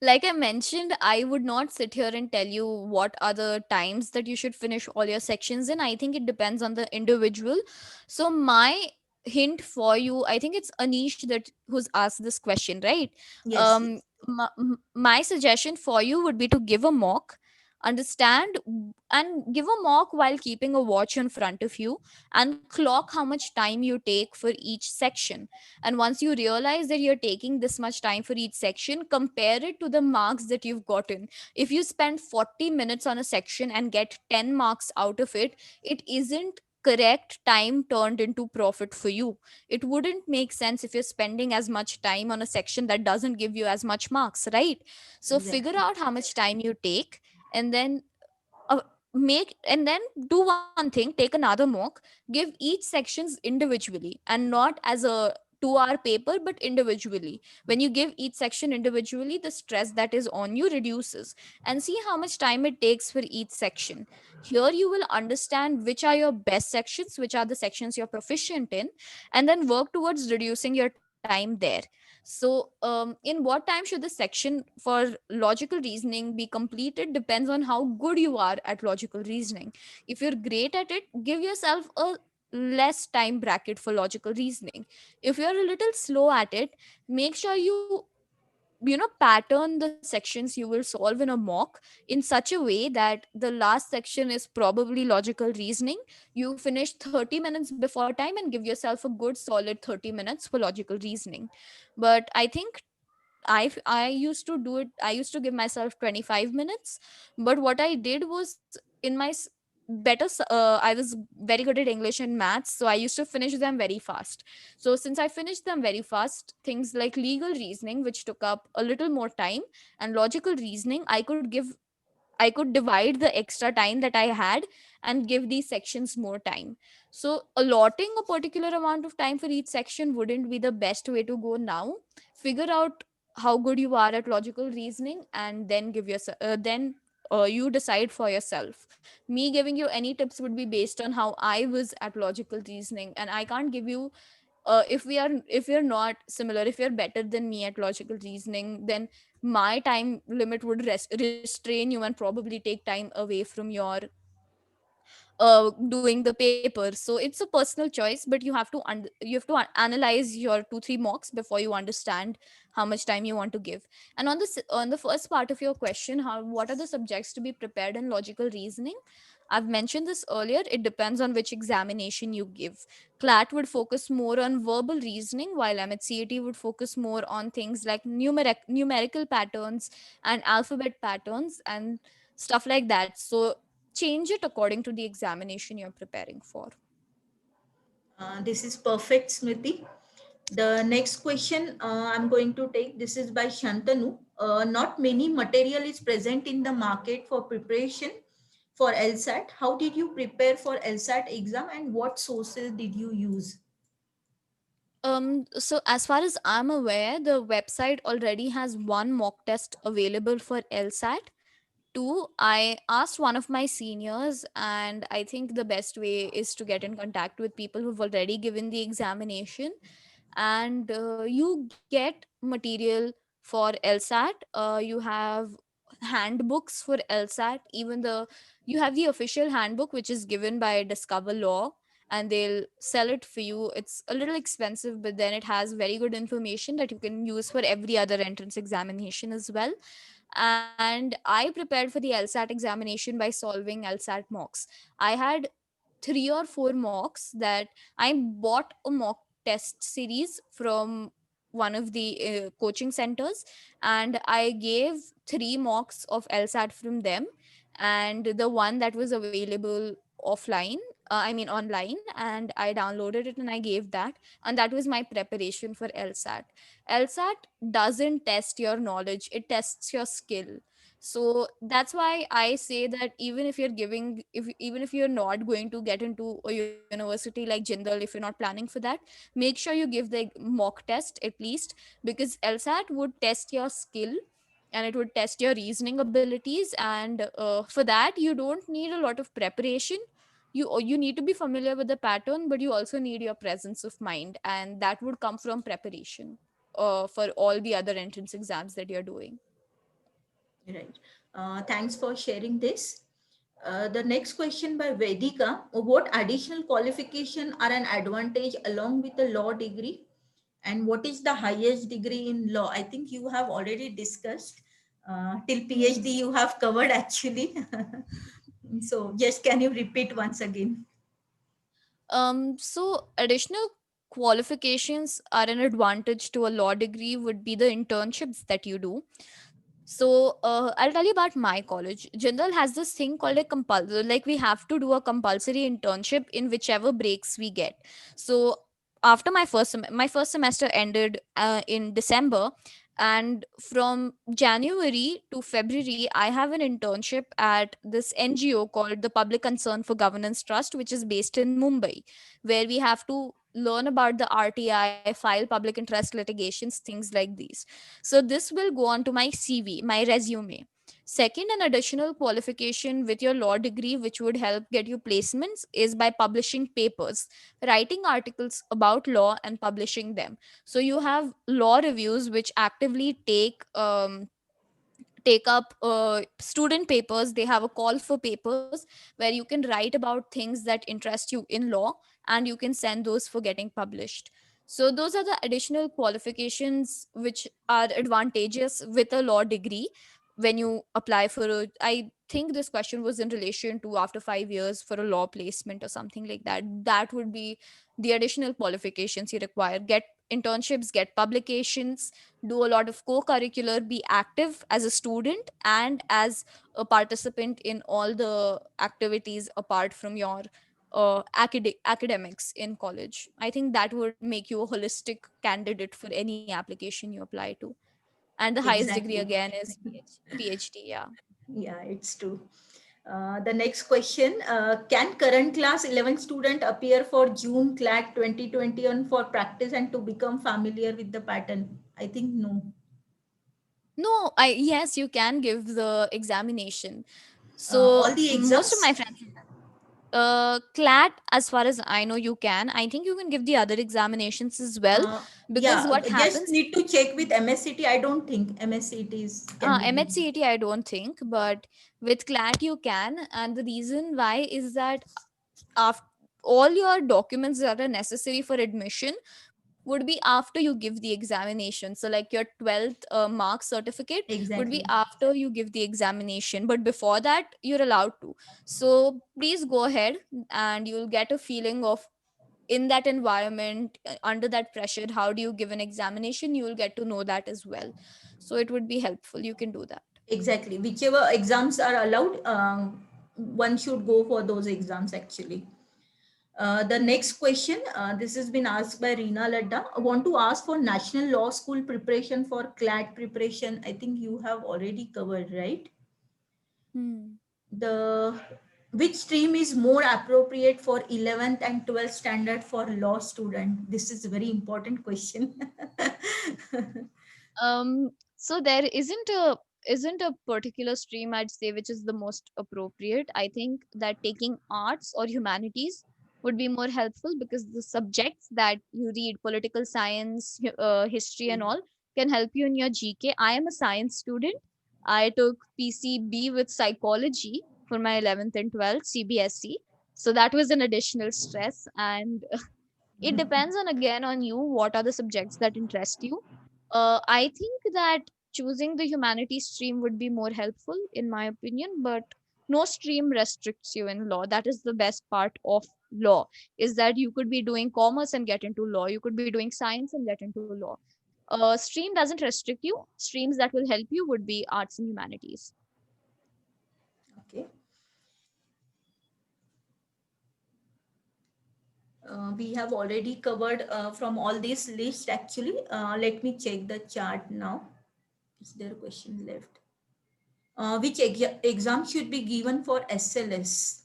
like I mentioned, I would not sit here and tell you what are the times that you should finish all your sections in. I think it depends on the individual. So my hint for you, I think it's Anish that who's asked this question, right? Yes, yes. My suggestion for you would be to give a mock, understand, and give a mock while keeping a watch in front of you, and clock how much time you take for each section. And once you realize that you're taking this much time for each section, compare it to the marks that you've gotten. If you spend 40 minutes on a section and get 10 marks out of it, it isn't correct time turned into profit for you. It wouldn't make sense if you're spending as much time on a section that doesn't give you as much marks, right? So figure Exactly. out how much time you take, and then uh, and then do one thing, take another mock, give each sections individually and not as a 2 hour paper, but individually. When you give each section individually, the stress that is on you reduces, and see how much time it takes for each section. Here you will understand which are your best sections, which are the sections you're proficient in, and then work towards reducing your time there. So in what time should the section for logical reasoning be completed depends on how good you are at logical reasoning. If you're great at it, give yourself a less time bracket for logical reasoning. If you're a little slow at it, make sure you pattern the sections you will solve in a mock in such a way that the last section is probably logical reasoning. You finish 30 minutes before time and give yourself a good solid 30 minutes for logical reasoning. But I think I used to do it. I used to give myself 25 minutes, but what I did was in I was very good at English and maths, so I used to finish them very fast. So since I finished them very fast, things like legal reasoning, which took up a little more time, and logical reasoning, I could divide the extra time that I had and give these sections more time. So, allotting a particular amount of time for each section wouldn't be the best way to go now. Figure out how good you are at logical reasoning, and then you decide for yourself. Me giving you any tips would be based on how I was at logical reasoning, and I can't give you if we are not similar, if you're better than me at logical reasoning, then my time limit would restrain you and probably take time away from your doing the paper. So it's a personal choice, but you have to analyze your 2 3 mocks before you understand how much time you want to give. And on the first part of your question, how what are the subjects to be prepared in logical reasoning, I've mentioned this earlier. It depends on which examination you give. CLAT would focus more on verbal reasoning, while MHCAT would focus more on things like numerical patterns and alphabet patterns and stuff like that. So change it according to the examination you're preparing for. This is perfect, Smriti. The next question I'm going to take, this is by Shantanu. Not many material is present in the market for preparation for LSAT. How did you prepare for LSAT exam and what sources did you use? So as far as I'm aware, the website already has one mock test available for LSAT. Two, I asked one of my seniors, and I think the best way is to get in contact with people who've already given the examination. And you get material for LSAT. You have handbooks for LSAT. You have the official handbook, which is given by Discover Law, and they'll sell it for you. It's a little expensive, but then it has very good information that you can use for every other entrance examination as well. And I prepared for the LSAT examination by solving LSAT mocks. I had 3 or 4 mocks that I bought a mock test series from one of the coaching centers, and I gave 3 mocks of LSAT from them, and the one that was available offline, I mean online, and I downloaded it and I gave that, and that was my preparation for LSAT. LSAT doesn't test your knowledge, it tests your skill. So that's why I say that even if you're not going to get into a university like Jindal, if you're not planning for that, make sure you give the mock test at least, because LSAT would test your skill and it would test your reasoning abilities, and for that you don't need a lot of preparation. You need to be familiar with the pattern, but you also need your presence of mind, and that would come from preparation for all the other entrance exams that you're doing. Right. Thanks for sharing this. The next question by Vedika. What additional qualification are an advantage along with a law degree? And what is the highest degree in law? I think you have already discussed. Till PhD you have covered actually. So just can you repeat once again? So additional qualifications are an advantage to a law degree would be the internships that you do. So I'll tell you about my college. Jindal has this thing called a like we have to do a compulsory internship in whichever breaks we get. So after my first semester ended in December, and from January to February I have an internship at this NGO called the Public Concern for Governance Trust, which is based in Mumbai, where we have to learn about the RTI, file public interest litigations, things like these. So this will go on to my CV, my resume. Second, an additional qualification with your law degree, which would help get you placements, is by publishing papers, writing articles about law and publishing them. So you have law reviews, which actively take up student papers. They have a call for papers where you can write about things that interest you in law, and you can send those for getting published. So those are the additional qualifications which are advantageous with a law degree. when you apply for a, I think this question was in relation to after 5 years for a law placement or something like that. That would be the additional qualifications you require. Get internships, get publications, do a lot of co-curricular, be active as a student and as a participant in all the activities apart from your academics in college. I think that would make you a holistic candidate for any application you apply to. And the highest degree Exactly. again is PhD. Yeah. Yeah, it's true. The next question, can current class 11 student appear for June CLAT 2021 for practice and to become familiar with the pattern? I think no. No, I yes, you can give the examination. All So the most of exams? my friends, CLAT, as far as I know, you can. I think you can give the other examinations as well, because Yeah, what just happens, need to check with MSCT. I don't think MSCT is can be given. MHCAT, I don't think, but with CLAT you can. And the reason why is that after all your documents that are necessary for admission would be after you give the examination. So like your 12th mark certificate would be Exactly. after you give the examination, but before that you're allowed to. So please go ahead, and you'll get a feeling of, in that environment, under that pressure, how do you give an examination, you will get to know that as well. So it would be helpful, you can do that. Exactly. Whichever exams are allowed, one should go for those exams actually. The next question, this has been asked by Reena Ladda. I want to ask for National Law School preparation for CLAT preparation. I think you have already covered, right? Hmm. The which stream is more appropriate for 11th and 12th standard for law student? This is a very important question. So there isn't a particular stream, I'd say, which is the most appropriate. I think that taking arts or humanities would be more helpful, because the subjects that you read, political science, history and all, can help you in your GK. I am a science student. I took PCB with psychology for my 11th and 12th CBSE. So that was an additional stress. And it depends on, again, on you, what are the subjects that interest you. I think that choosing the humanities stream would be more helpful in my opinion, but no stream restricts you in law. That is the best part of law, is that you could be doing commerce and get into law, you could be doing science and get into law. Stream doesn't restrict you. Streams that will help you would be arts and humanities. Okay. We have already covered from all these lists actually. Let me check the chart now. Is there a question left? Which exam should be given for SLS?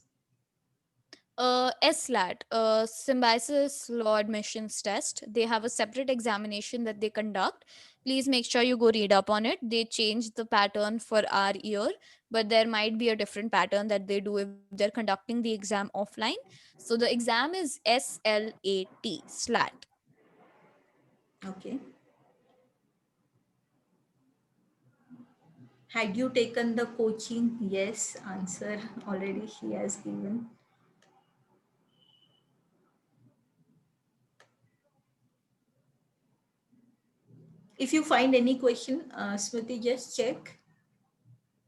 SLAT, Symbiosis Law Admissions Test. They have a separate examination that they conduct. Please make sure you go read up on it. They changed the pattern for our year, but there might be a different pattern that they do if they're conducting the exam offline. So the exam is SLAT, SLAT. Okay. Had you taken the coaching? Yes, answer already she has given. If you find any question, Smriti, just check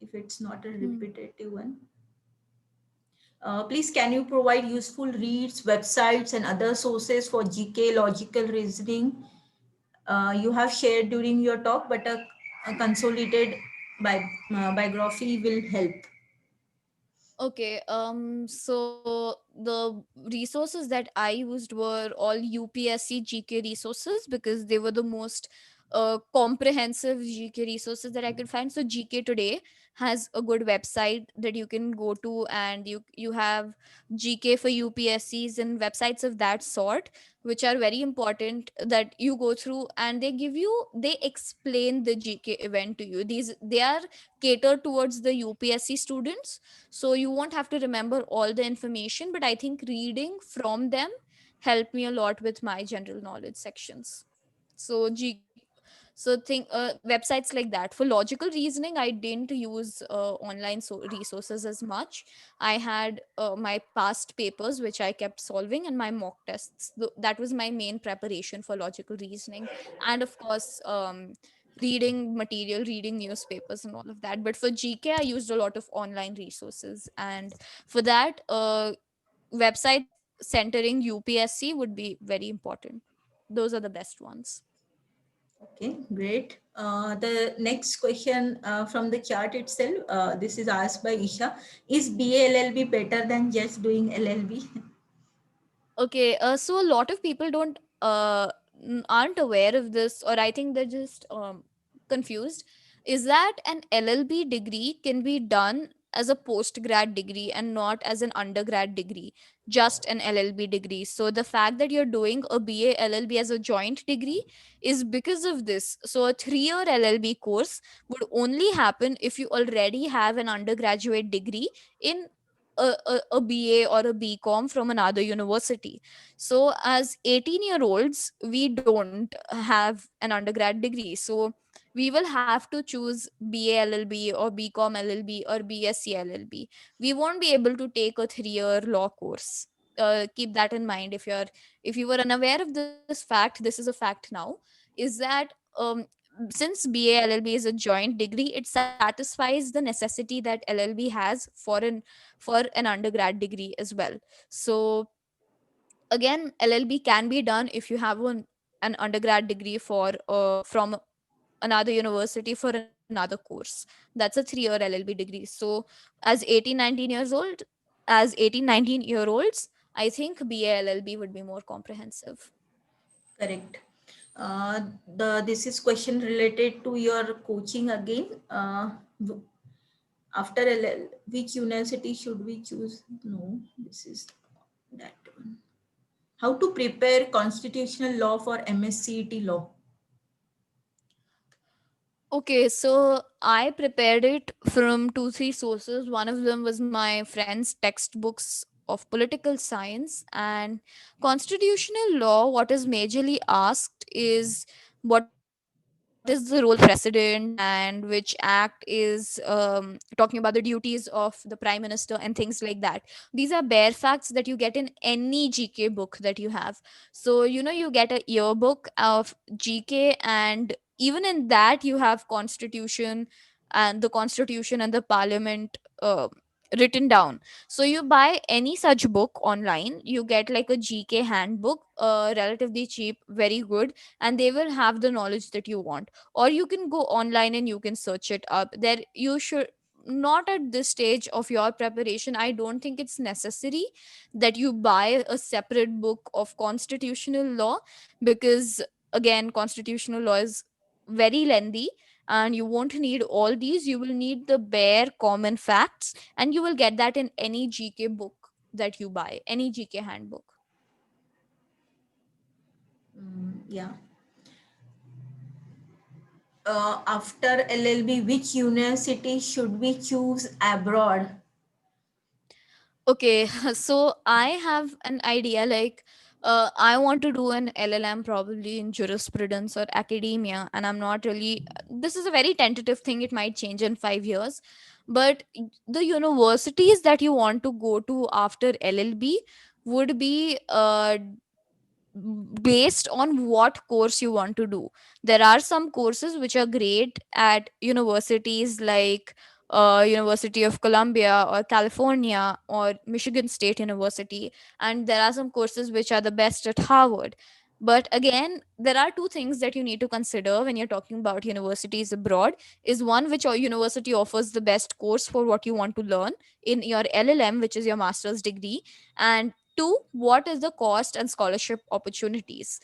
if it's not a Hmm. repetitive one. Please, can you provide useful reads, websites, and other sources for GK logical reasoning? You have shared during your talk, but a consolidated biography will help. Okay, so the resources that I used were all UPSC GK resources, because they were the most comprehensive GK resources that I could find. So GK Today has a good website that you can go to, and you have GK for UPSCs and websites of that sort, which are very important, that you go through, and they explain the GK event to you. They are catered towards the UPSC students, so you won't have to remember all the information, but I think reading from them helped me a lot with my general knowledge sections. So websites like that. For logical reasoning, I didn't use online resources as much. I had my past papers which I kept solving, and my mock tests. That was my main preparation for logical reasoning. And of course, reading material, reading newspapers and all of that. But for GK, I used a lot of online resources. And for that, websites centering UPSC would be very important. Those are the best ones. Okay, great. The next question from the chart itself, this is asked by Isha. Is BALLB better than just doing LLB? Okay, so a lot of people don't aren't aware of this, or I think they're just confused. Is that an LLB degree can be done as a post grad degree and not as an undergrad degree, just an LLB degree. So the fact that you're doing a BA LLB as a joint degree is because of this. So a 3-year LLB course would only happen if you already have an undergraduate degree in a BA or a BCom from another university. So, as 18-year-olds, we don't have an undergrad degree. So, we will have to choose BA LLB or BCom LLB or BSc LLB. We won't be able to take a 3-year law course. Keep that in mind. If you were unaware of this fact, this is a fact now. Is that since BA LLB is a joint degree, it satisfies the necessity that LLB has for an undergrad degree as well. So again, LLB can be done if you have an undergrad degree from another university for another course. That's a 3-year LLB degree. So as 18, 19 years old, as 18, 19-year olds, I think BA LLB would be more comprehensive. Correct. This is question related to your coaching again. After LL, which university should we choose? No, this is that one. How to prepare constitutional law for MSCET law? Okay, so I prepared it from 2, 3 sources. One of them was my friend's textbooks of political science and constitutional law. What is majorly asked is what is the role of the president and which act is talking about the duties of the prime minister and things like that. These are bare facts that you get in any GK book that you have. So, you get a yearbook of GK, and even in that you have constitution and the parliament written down. So you buy any such book online, you get like a GK handbook, relatively cheap, very good, and they will have the knowledge that you want. Or you can go online and you can search it up there. You should not, at this stage of your preparation, I don't think it's necessary that you buy a separate book of constitutional law, because again, constitutional law is very lengthy, and you won't need all these. You will need the bare common facts, and you will get that in any GK book that you buy, any GK handbook. Yeah. After LLB, which university should we choose abroad? Okay, so I have an idea, like I want to do an LLM probably in jurisprudence or academia, and I'm not really. This is a very tentative thing. It might change in 5 years, but the universities that you want to go to after LLB would be based on what course you want to do. There are some courses which are great at universities like University of Columbia or California or Michigan State University, and there are some courses which are the best at Harvard. But again, there are two things that you need to consider when you're talking about universities abroad. Is one, which university offers the best course for what you want to learn in your LLM, which is your master's degree, and two, what is the cost and scholarship opportunities?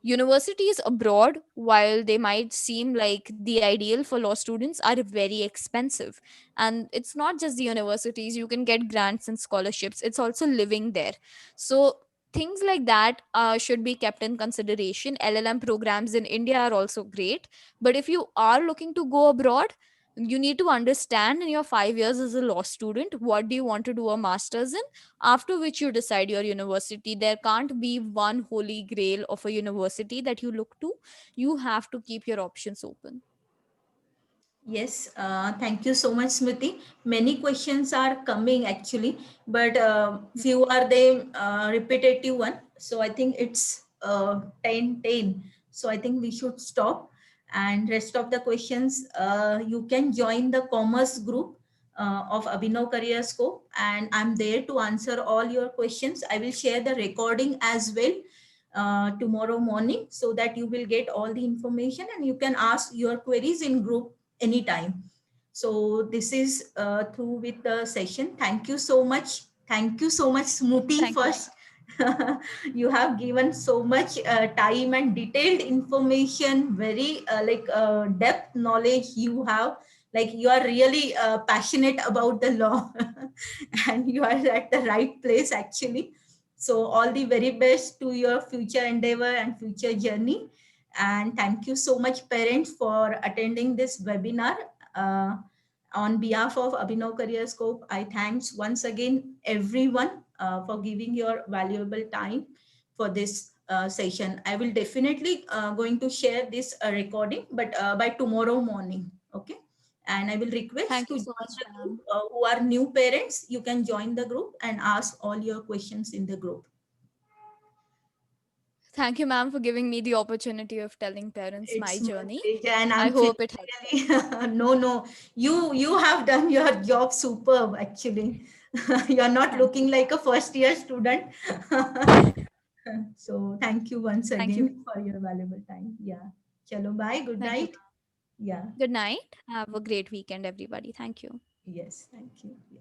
Universities abroad, while they might seem like the ideal for law students, are very expensive. And it's not just the universities, you can get grants and scholarships, it's also living there. So things like that should be kept in consideration. LLM programs in India are also great, but if you are looking to go abroad, you need to understand in your 5 years as a law student, what do you want to do a master's in, after which you decide your university. There can't be one holy grail of a university that you look to. You have to keep your options open. Yes, thank you so much, Smriti. Many questions are coming actually, but few are the repetitive one. So I think it's 10, 10. So I think we should stop. And rest of the questions, you can join the commerce group of Abhinav Career Scope, and I'm there to answer all your questions. I will share the recording as well tomorrow morning, so that you will get all the information and you can ask your queries in group anytime. So this is through with the session. Thank you so much. Thank you so much, Smoothie, Thank you. first. You have given so much time and detailed information, very depth knowledge you have. Like, you are really passionate about the law and you are at the right place actually. So all the very best to your future endeavor and future journey. And thank you so much, parents, for attending this webinar. Uh, on behalf of Abhinav Career Scope, I thanks once again everyone for giving your valuable time for this session. I will definitely going to share this recording, but by tomorrow morning. Okay. And I will request Thank to you so join much, the group ma'am. who are new parents. You can join the group and ask all your questions in the group. Thank you, ma'am, for giving me the opportunity of telling parents my It's my journey. pleasure, and I I'm hope feeling it helps. really no. You have done your job superb. Actually, you're not Thank looking like a first year student. So thank you once Thank you. again for your valuable time. Yeah. Chalo, bye. Good Thank you. night. Yeah. Good night. Have a great weekend, everybody. Thank you. Yes. Thank you. Yeah.